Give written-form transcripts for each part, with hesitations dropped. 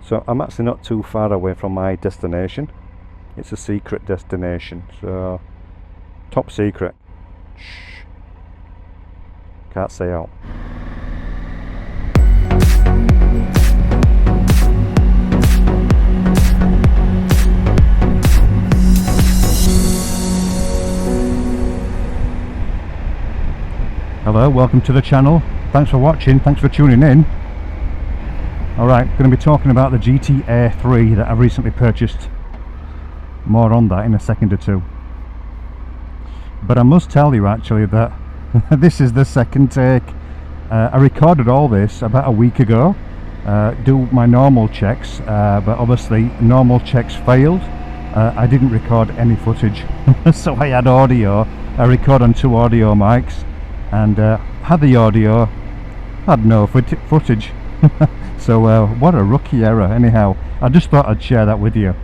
So I'm actually not too far away from my destination. It's a secret destination, so top secret. Shh. Can't say out. Hello, welcome to the channel. Thanks for watching, thanks for tuning in. Alright, going to be talking about the GT Air 3 that I've recently purchased. More on that in a second or two. But I must tell you actually that this is the second take. I recorded all this about a week ago. Do my normal checks, but obviously normal checks failed. I didn't record any footage. So I had audio. I record on two audio mics. And had the audio, had no footage. So what a rookie error. Anyhow, I just thought I'd share that with you.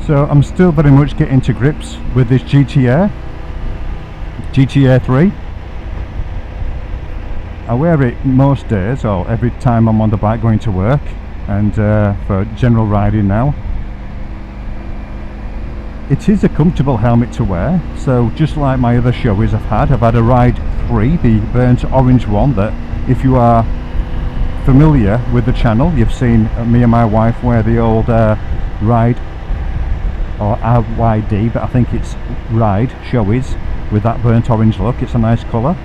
So I'm still very much getting to grips with this GT Air 3. I wear it most days, or every time I'm on the bike going to work, and for general riding now. It is a comfortable helmet to wear, so just like my other Shoeis I've had a Ride 3, the burnt orange one, that if you are familiar with the channel, you've seen me and my wife wear the old Ride, or RYD, but I think it's Ride Shoeis with that burnt orange look. It's a nice colour.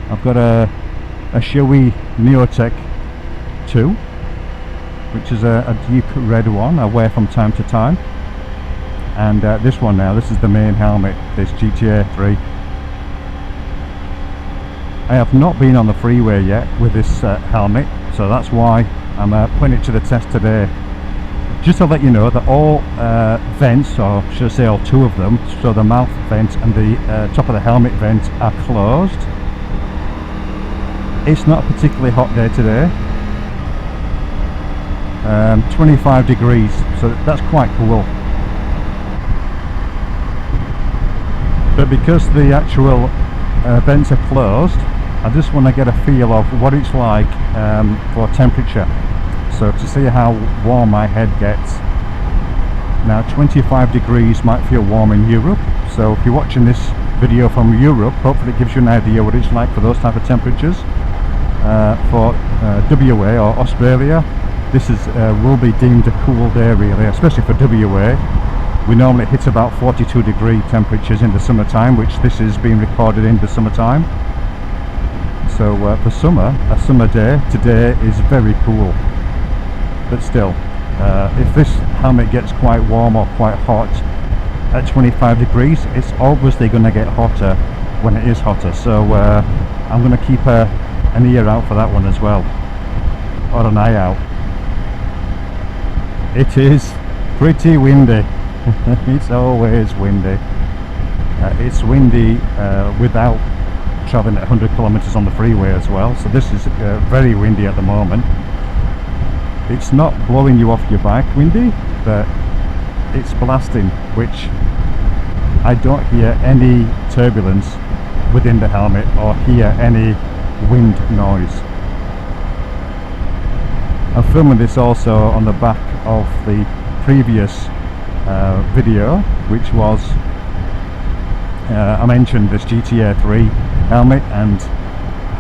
I've got a Shoei Neotech 2, which is a deep red one I wear from time to time. And this one now, this is the main helmet, this GT Air 3. I have not been on the freeway yet with this helmet, so that's why I'm putting it to the test today. Just to let you know that all vents, or should I say all two of them, so the mouth vent and the top of the helmet vent, are closed. It's not a particularly hot day today. 25 degrees, so that's quite cool. But because the actual vents are closed, I just want to get a feel of what it's like for temperature. So to see how warm my head gets. Now 25 degrees might feel warm in Europe, so if you're watching this video from Europe, hopefully it gives you an idea what it's like for those type of temperatures. For WA or Australia, this is will be deemed a cool day really, especially for WA. We normally hit about 42 degree temperatures in the summertime, which this is being recorded in the summertime. So for summer, a summer day today is very cool. But still, if this helmet gets quite warm or quite hot at 25 degrees, it's obviously going to get hotter when it is hotter. So I'm going to keep an ear out for that one as well, or an eye out. It is pretty windy. It's always windy. It's windy without traveling at 100 kilometers on the freeway as well, so this is very windy at the moment. It's not blowing you off your bike windy, but it's blasting, which I don't hear any turbulence within the helmet or hear any wind noise. I'm filming this also on the back of the previous video, which was I mentioned this GT Air 3 helmet and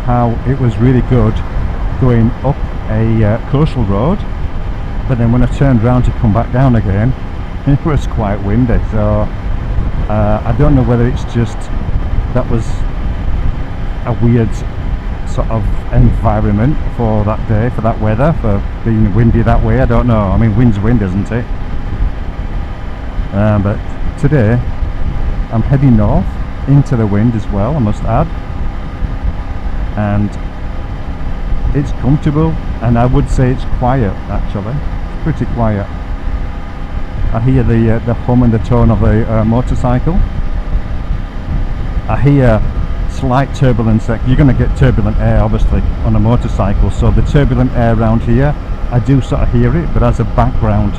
how it was really good going up a coastal road, but then when I turned around to come back down again, it was quite windy. So I don't know whether it's just that was a weird sort of environment for that day, for that weather, for being windy that way. I don't know. I mean, wind's wind, isn't it? But today I'm heading north into the wind as well, I must add, and it's comfortable, and I would say it's quiet actually. It's pretty quiet. I hear the hum and the tone of a motorcycle. I hear slight turbulence. You're going to get turbulent air obviously on a motorcycle, so the turbulent air around here, I do sort of hear it, but as a background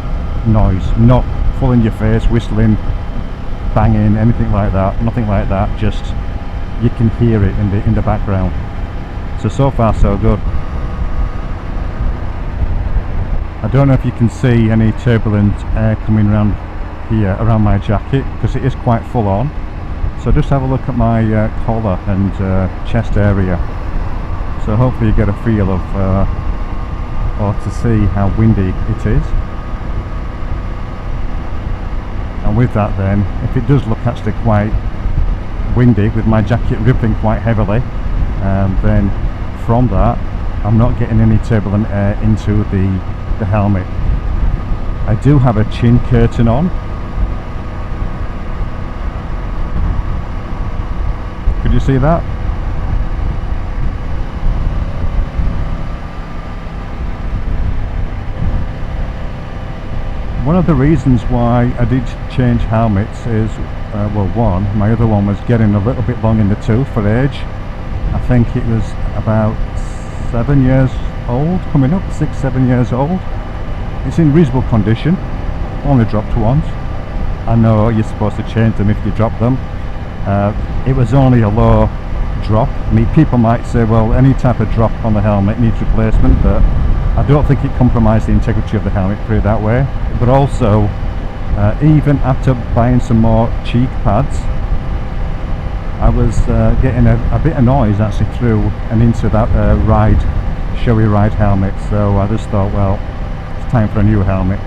noise, not full in your face, whistling, banging, anything like that, nothing like that, just you can hear it in the background. So far so good. I don't know if you can see any turbulent air coming around here, around my jacket, because it is quite full on. So just have a look at my collar and chest area. So hopefully you get a feel of, or to see how windy it is. And with that then, if it does look actually quite windy with my jacket rippling quite heavily, then from that I'm not getting any turbulent air into the helmet. I do have a chin curtain on. Could you see that? One of the reasons why I did change helmets is, well, one, my other one was getting a little bit long in the tooth for age. I think it was about 7 years old, coming up, 6-7 years old. It's in reasonable condition, only dropped once. I know you're supposed to change them if you drop them. It was only a low drop. I mean, people might say, well, any type of drop on the helmet needs replacement, but I don't think it compromised the integrity of the helmet, put it that way. But also, even after buying some more cheek pads, I was getting a bit of noise actually through and into that Shoei ride helmet. So I just thought, well, it's time for a new helmet.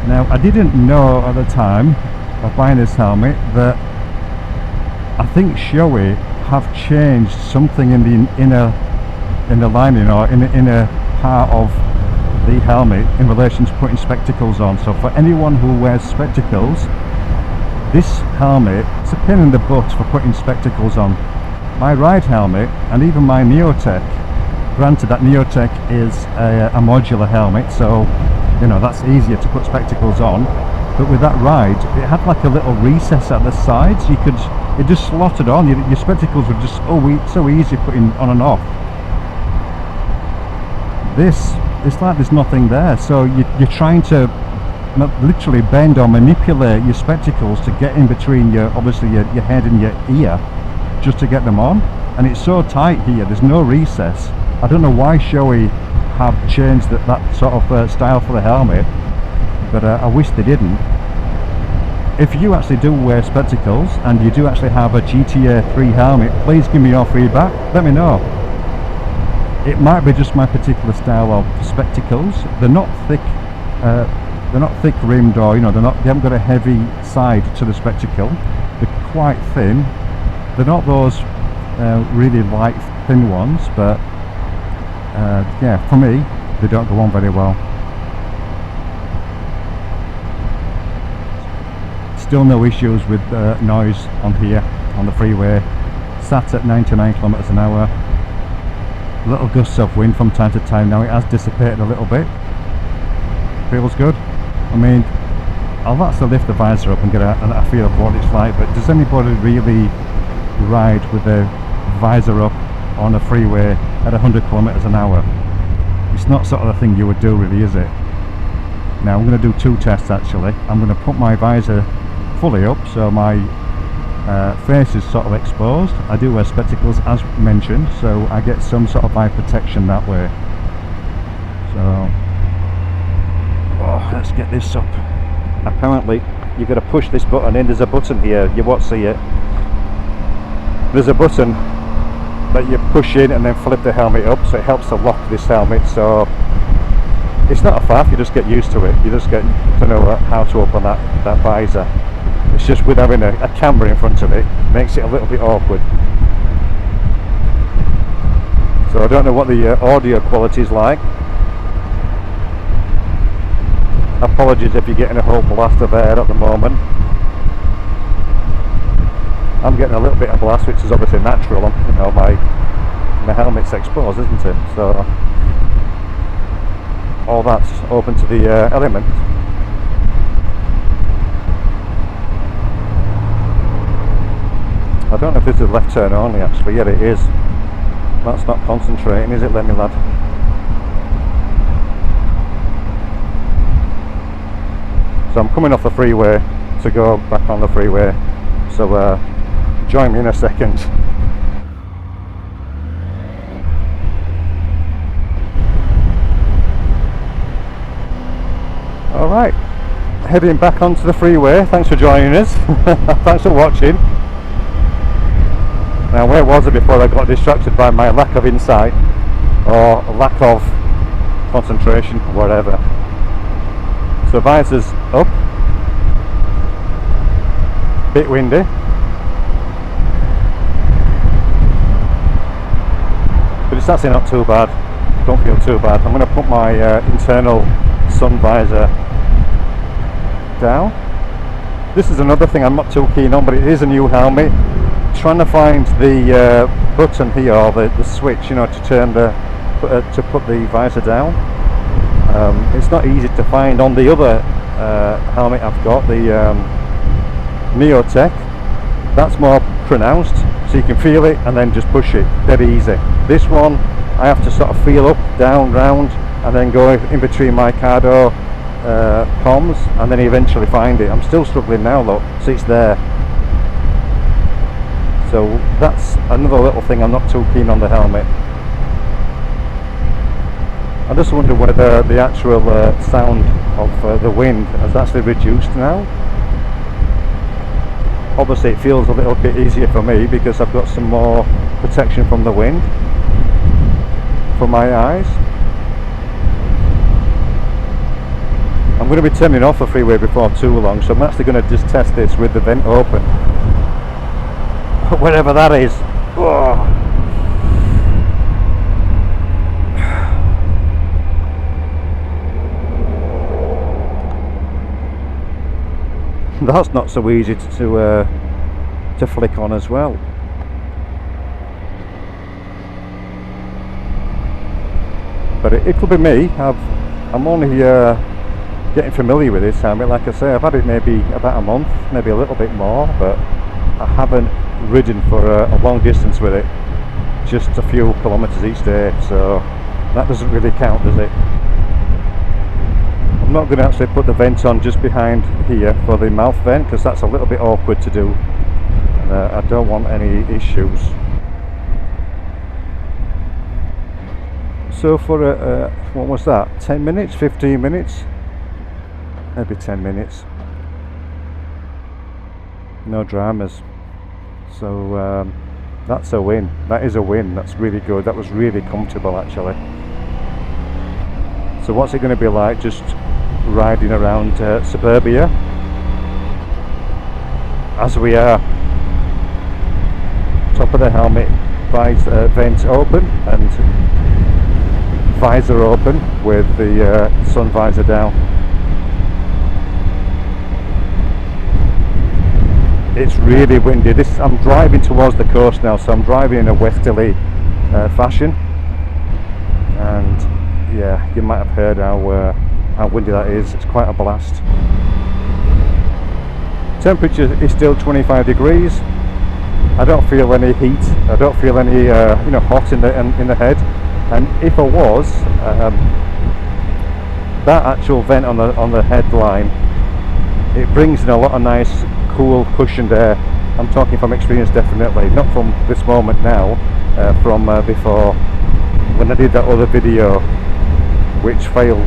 Now, I didn't know at the time of buying this helmet that I think Shoei have changed something in the lining or in the inner part of the helmet in relation to putting spectacles on. So for anyone who wears spectacles, this helmet, it's a pain in the butt for putting spectacles on. My ride helmet and even my Neotech, granted that Neotech is a modular helmet, so you know that's easier to put spectacles on, but with that ride it had like a little recess at the sides. It just slotted on. Your spectacles were just so easy putting on and off. It's like there's nothing there, so you're trying to literally bend or manipulate your spectacles to get in between obviously your head and your ear, just to get them on, and it's so tight here, there's no recess. I don't know why Shoei have changed that sort of style for the helmet, but I wish they didn't. If you actually do wear spectacles and you do actually have a GT Air 3 helmet, please give me your feedback, let me know. It might be just my particular style of spectacles. They're not thick rimmed, or they haven't got a heavy side to the spectacle. They're quite thin. They're not those really light thin ones, but yeah, for me they don't go on very well. Still no issues with noise on here on the freeway. Sat at 99 kilometers an hour. Little gusts of wind from time to time. Now it has dissipated a little bit. Feels good. I mean, I'll actually lift the visor up and get a feel of what it's like, but does anybody really ride with the visor up on a freeway at 100 kilometers an hour? It's not sort of the thing you would do, really, is it? Now I'm going to do two tests actually. I'm going to put my visor fully up so my face is sort of exposed. I do wear spectacles as mentioned, so I get some sort of eye protection that way. So let's get this up. Apparently you've got to push this button in. There's a button here, you won't see it. There's a button that you push in and then flip the helmet up, so it helps to lock this helmet. So it's not a faff, you just get used to it. You just get to know how to open that visor. It's just with having a camera in front of it, makes it a little bit awkward. So I don't know what the audio quality is like. Apologies if you're getting a whole blast of air at the moment. I'm getting a little bit of blast, which is obviously natural. My helmet's exposed, isn't it? So all that's open to the elements. I don't know if this is left turn only actually. Yeah, it is. That's not concentrating, is it? Let me, lad. So I'm coming off the freeway to go back on the freeway. So join me in a second. Alright, heading back onto the freeway. Thanks for joining us. Thanks for watching. Now, where was I before I got distracted by my lack of insight or lack of concentration, whatever. So visors up, bit windy. But it's actually not too bad. Don't feel too bad. I'm going to put my internal sun visor down. This is another thing I'm not too keen on, but it is a new helmet. Trying to find the button here, or the switch, you know, to turn the to put the visor down. It's not easy to find on the other helmet I've got, the Neotech. That's more pronounced, so you can feel it and then just push it, dead easy. This one I have to sort of feel up, down, round, and then go in between my Cardo comms, and then eventually find it. I'm still struggling now though, so it's there. So that's another little thing I'm not too keen on the helmet. I just wonder whether the actual sound of the wind has actually reduced now. Obviously it feels a little bit easier for me because I've got some more protection from the wind for my eyes. I'm going to be turning off the freeway before too long, so I'm actually going to just test this with the vent open. Whatever that is. Oh. That's not so easy to flick on as well. But it could be me. I'm only getting familiar with this helmet. Like I say, I've had it maybe about a month, maybe a little bit more, but I haven't ridden for a long distance with it, just a few kilometers each day, so that doesn't really count, does it? I'm not going to actually put the vent on just behind here for the mouth vent, because that's a little bit awkward to do, and I don't want any issues. So for what was that, 10 minutes, 15 minutes, maybe 10 minutes, no dramas. So that's a win. That is a win. That's really good. That was really comfortable actually. So what's it going to be like just riding around suburbia as we are? Top of the helmet, vent open and visor open with the sun visor down. It's really windy. I'm driving towards the coast now, so I'm driving in a westerly fashion, and yeah, you might have heard how windy that is. It's quite a blast. Temperature is still 25 degrees. I don't feel any heat. I don't feel any hot in the head. And if I was, that actual vent on the headline, it brings in a lot of nice cool cushioned air. I'm talking from experience, definitely, not from this moment now, from before when I did that other video which failed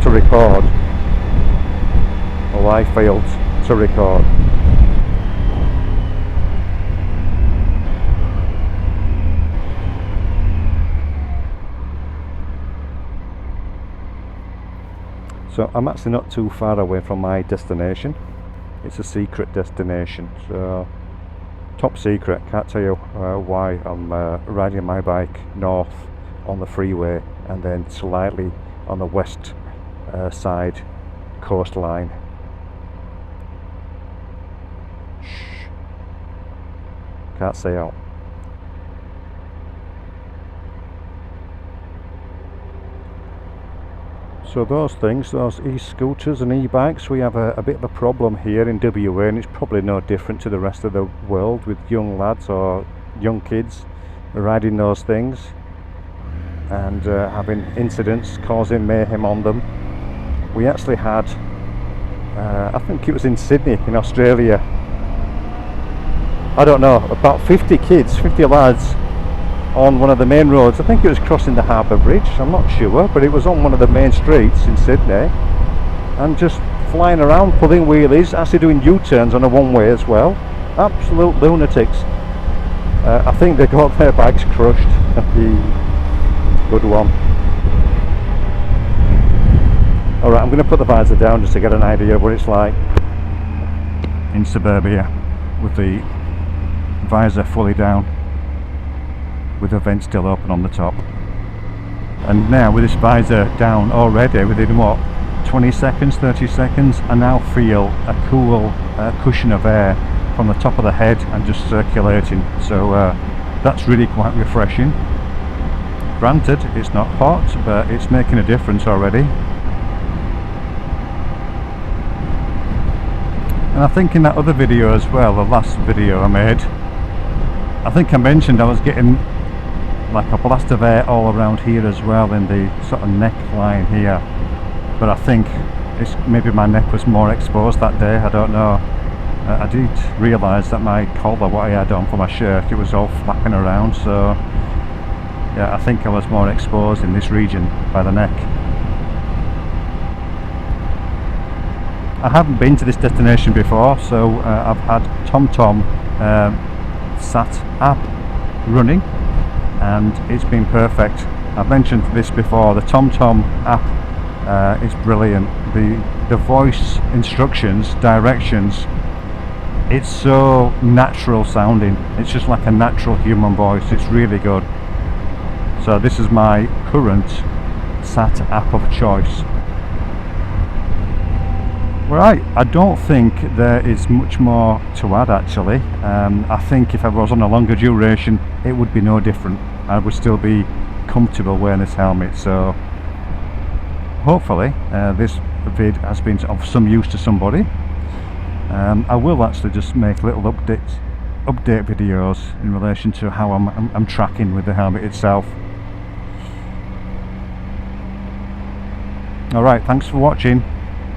to record, or I failed to record. So I'm actually not too far away from my destination. It's a secret destination, so top secret. Can't tell you why I'm riding my bike north on the freeway and then slightly on the west side coastline. Shh. Can't say out. So those things, those e-scooters and e-bikes, we have a bit of a problem here in WA, and it's probably no different to the rest of the world with young lads or young kids riding those things and having incidents, causing mayhem on them. We actually had, I think it was in Sydney in Australia, I don't know, about 50 kids, 50 lads on one of the main roads. I think it was crossing the Harbour Bridge, I'm not sure, but it was on one of the main streets in Sydney, and just flying around, pulling wheelies, actually doing U-turns on a one-way as well. Absolute lunatics. I think they got their bikes crushed. Good one. Alright, I'm going to put the visor down just to get an idea of what it's like in suburbia with the visor fully down, with the vent still open on the top. And now with this visor down already, within what, 20 seconds, 30 seconds, I now feel a cool cushion of air from the top of the head and just circulating. So that's really quite refreshing. Granted, it's not hot, but it's making a difference already. And I think in that other video as well, the last video I made, I think I mentioned I was getting like a blast of air all around here as well, in the sort of neckline here. But I think it's maybe my neck was more exposed that day, I don't know. I did realise that my collar, what I had on for my shirt, it was all flapping around, so yeah, I think I was more exposed in this region by the neck. I haven't been to this destination before, so I've had TomTom Sat app running, and it's been perfect. I've mentioned this before, the TomTom app is brilliant. The voice instructions, directions, it's so natural sounding. It's just like a natural human voice. It's really good. So this is my current Sat app of choice. Right, I don't think there is much more to add actually. I think if I was on a longer duration, it would be no different. I would still be comfortable wearing this helmet. So hopefully this vid has been of some use to somebody. I will actually just make little update videos in relation to how I'm tracking with the helmet itself. Alright, thanks for watching.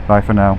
Bye for now.